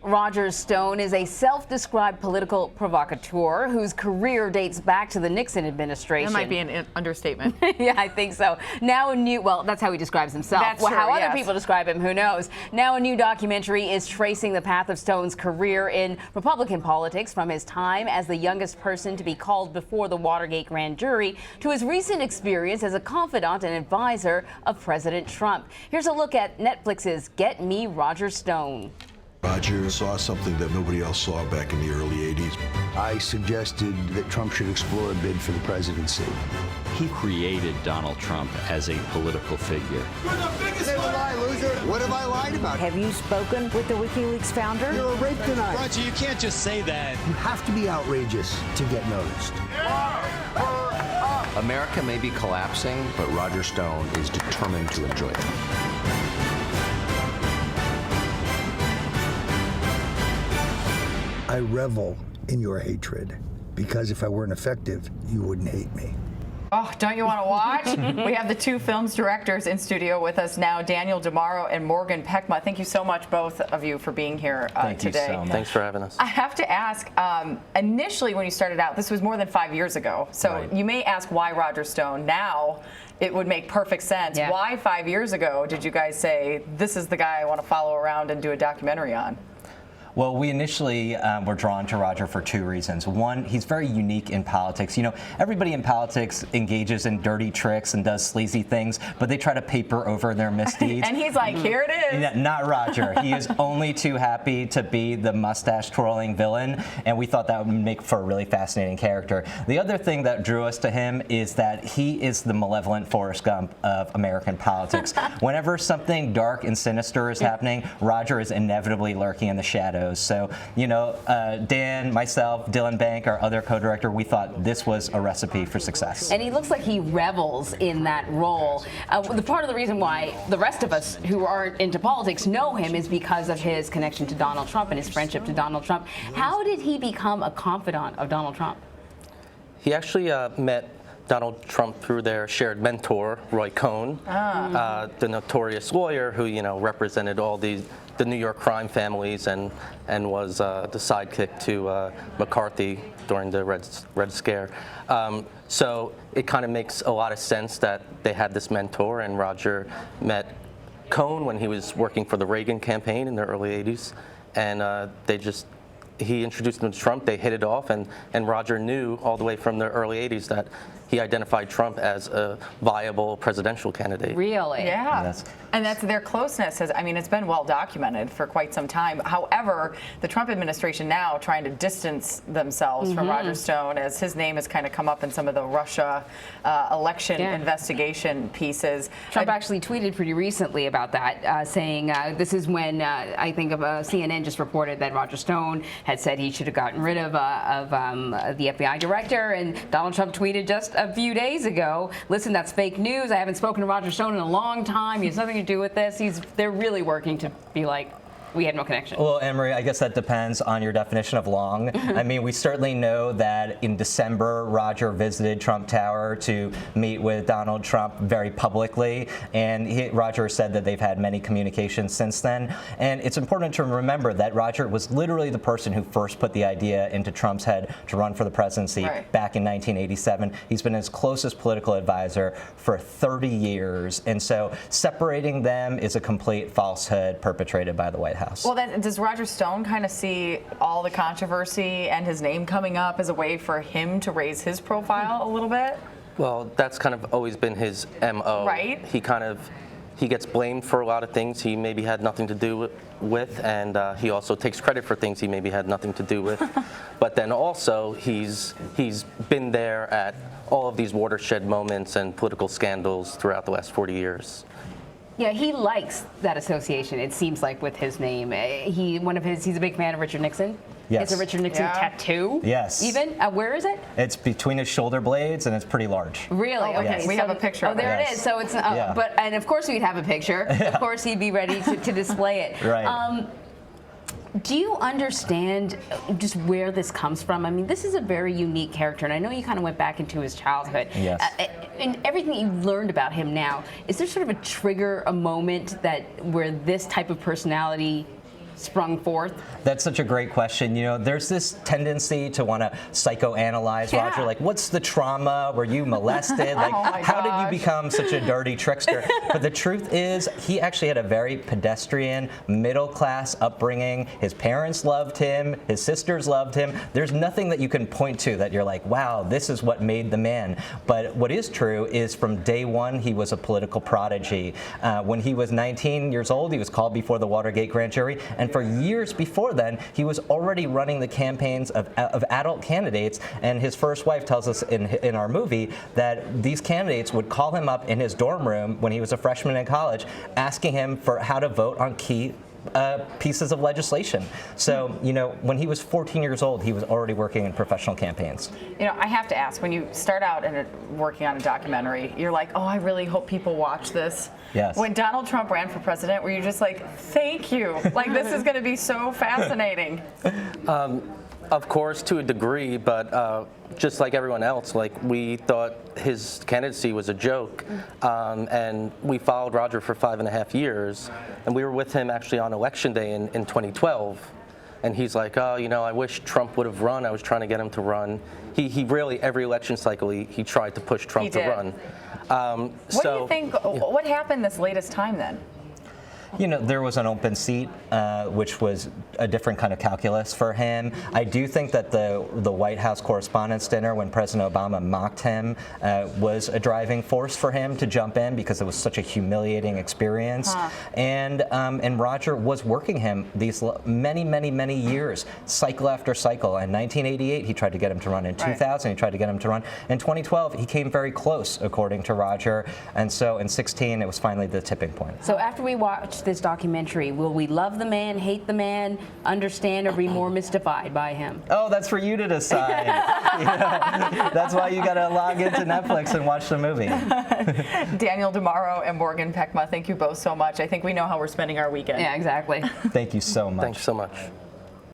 Roger Stone is a self-described political provocateur whose career dates back to the Nixon administration. That might be an understatement. Yeah, I think so. Now a new, well, that's how he describes himself. That's true, how yes. other people describe him, who knows? Now a new documentary is tracing the path of Stone's career in Republican politics, from his time as the youngest person to be called before the Watergate grand jury to his recent experience as a confidant and advisor of President Trump. Here's a look at Netflix's Get Me Roger Stone. Roger saw something that nobody else saw back in the early 80s. I suggested that Trump should explore a bid for the presidency. He created Donald Trump as a political figure. You're the biggest lie, loser. What have I lied about? Have you spoken with the WikiLeaks founder? You're a rape denier. Roger, you can't just say that. You have to be outrageous to get noticed. America may be collapsing, but Roger Stone is determined to enjoy it. I revel in your hatred, because if I weren't effective, you wouldn't hate me. Oh, don't you want to watch? We have the two film's directors in studio with us now, Daniel DiMauro and Morgan Pehme. Thank you so much, both of you, for being here Thank today. you so much. Thanks for having us. I have to ask, initially when you started out, this was more than 5 years ago, so Right. you may ask why Roger Stone. Now it would make perfect sense. Yeah. Why 5 years ago did you guys say, this is the guy I want to follow around and do a documentary on? Well, we initially were drawn to Roger for two reasons. One, he's very unique in politics. You know, everybody in politics engages in dirty tricks and does sleazy things, but they try to paper over their misdeeds. And he's like, here it is. Yeah, not Roger. He is only too happy to be the mustache-twirling villain, and we thought that would make for a really fascinating character. The other thing that drew us to him is that he is the malevolent Forrest Gump of American politics. Whenever something dark and sinister is happening, Roger is inevitably lurking in the shadows. So, you know, Dan, myself, Dylan Bank, our other co-director, we thought this was a recipe for success. And he looks like he revels in that role. The part of the reason why the rest of us who aren't into politics know him is because of his connection to Donald Trump and his friendship to Donald Trump. How did he become a confidant of Donald Trump? He actually met Donald Trump through their shared mentor, Roy Cohn, the notorious lawyer who, you know, represented all the New York crime families and was the sidekick to McCarthy during the Red Scare. So it kind of makes a lot of sense that they had this mentor, and Roger met Cohn when he was working for the Reagan campaign in the early 80s, and he introduced him to Trump. They hit it off, and Roger knew all the way from the early 80s that he identified Trump as a viable presidential candidate. Really? Yeah. Yes. And that's their closeness. I mean, it's been well documented for quite some time. However, the Trump administration now trying to distance themselves from Roger Stone, as his name has kind of come up in some of the Russia election investigation pieces. Trump actually tweeted pretty recently about that, saying this is when I think CNN just reported that Roger Stone had said he should have gotten rid of the FBI director, and Donald Trump tweeted just a few days ago, listen, that's fake news. I haven't spoken to Roger Stone in a long time. He has nothing to do with this. They're really working to be like, we had no connection. Well, Emery, I guess that depends on your definition of long. I mean, we certainly know that in December, Roger visited Trump Tower to meet with Donald Trump very publicly, and Roger said that they've had many communications since then. And it's important to remember that Roger was literally the person who first put the idea into Trump's head to run for the presidency back in 1987. He's been his closest political advisor for 30 years, and so separating them is a complete falsehood perpetrated by the White House. Well, does Roger Stone kind of see all the controversy and his name coming up as a way for him to raise his profile a little bit? Well, that's kind of always been his MO. Right. He gets blamed for a lot of things he maybe had nothing to do with, and he also takes credit for things he maybe had nothing to do with. But then also he's been there at all of these watershed moments and political scandals throughout the last 40 years. Yeah, he likes that association, it seems like, with his name. He's a big fan of Richard Nixon. Yes. It's a Richard Nixon tattoo. Yes. Even? Where is it? It's between his shoulder blades, and it's pretty large. Really? Oh, okay. yes. We have a picture of it. There it is. So it's, and of course we'd have a picture. Of course he'd be ready to display it. Right. Do you understand just where this comes from? I mean, this is a very unique character, and I know you kind of went back into his childhood. Yes. And everything you've learned about him now, is there sort of a trigger, a moment where this type of personality sprung forth? That's such a great question. You know, there's this tendency to want to psychoanalyze Yeah. Roger. Like, what's the trauma? Were you molested? Like, Oh my how did gosh. you become such a dirty trickster? But the truth is, he actually had a very pedestrian, middle-class upbringing. His parents loved him. His sisters loved him. There's nothing that you can point to that you're like, wow, this is what made the man. But what is true is from day one, he was a political prodigy. When he was 19 years old, he was called before the Watergate grand jury. And for years before then, he was already running the campaigns of adult candidates. And his first wife tells us in our movie that these candidates would call him up in his dorm room when he was a freshman in college, asking him for how to vote on key pieces of legislation. So, you know, when he was 14 years old, he was already working in professional campaigns. You know, I have to ask, when you start out working on a documentary, you're like, oh, I really hope people watch this. Yes. When Donald Trump ran for president, were you just like, thank you? Like, this is going to be so fascinating. Of course, to a degree, but just like everyone else, like we thought his candidacy was a joke, and we followed Roger for 5.5 years, and we were with him actually on election day in 2012, and he's like, oh, you know, I wish Trump would have run. I was trying to get him to run. He really, every election cycle, he tried to push Trump to run. What do you think, what happened this latest time then? You know, there was an open seat, which was a different kind of calculus for him. I do think that the White House Correspondents' Dinner, when President Obama mocked him, was a driving force for him to jump in because it was such a humiliating experience. And Roger was working him these many years, cycle after cycle. In 1988, he tried to get him to run. In 2000, he tried to get him to run. In 2012, he came very close, according to Roger. And so in 2016, it was finally the tipping point. So after we watch this documentary, will we love the man, hate the man, understand, or be more mystified by him? Oh, that's for you to decide. You know, that's why you got to log into Netflix and watch the movie. Daniel DiMauro and Morgan Pehme, thank you both so much. I think we know how we're spending our weekend. Yeah, exactly. Thank you so much. Thanks so much.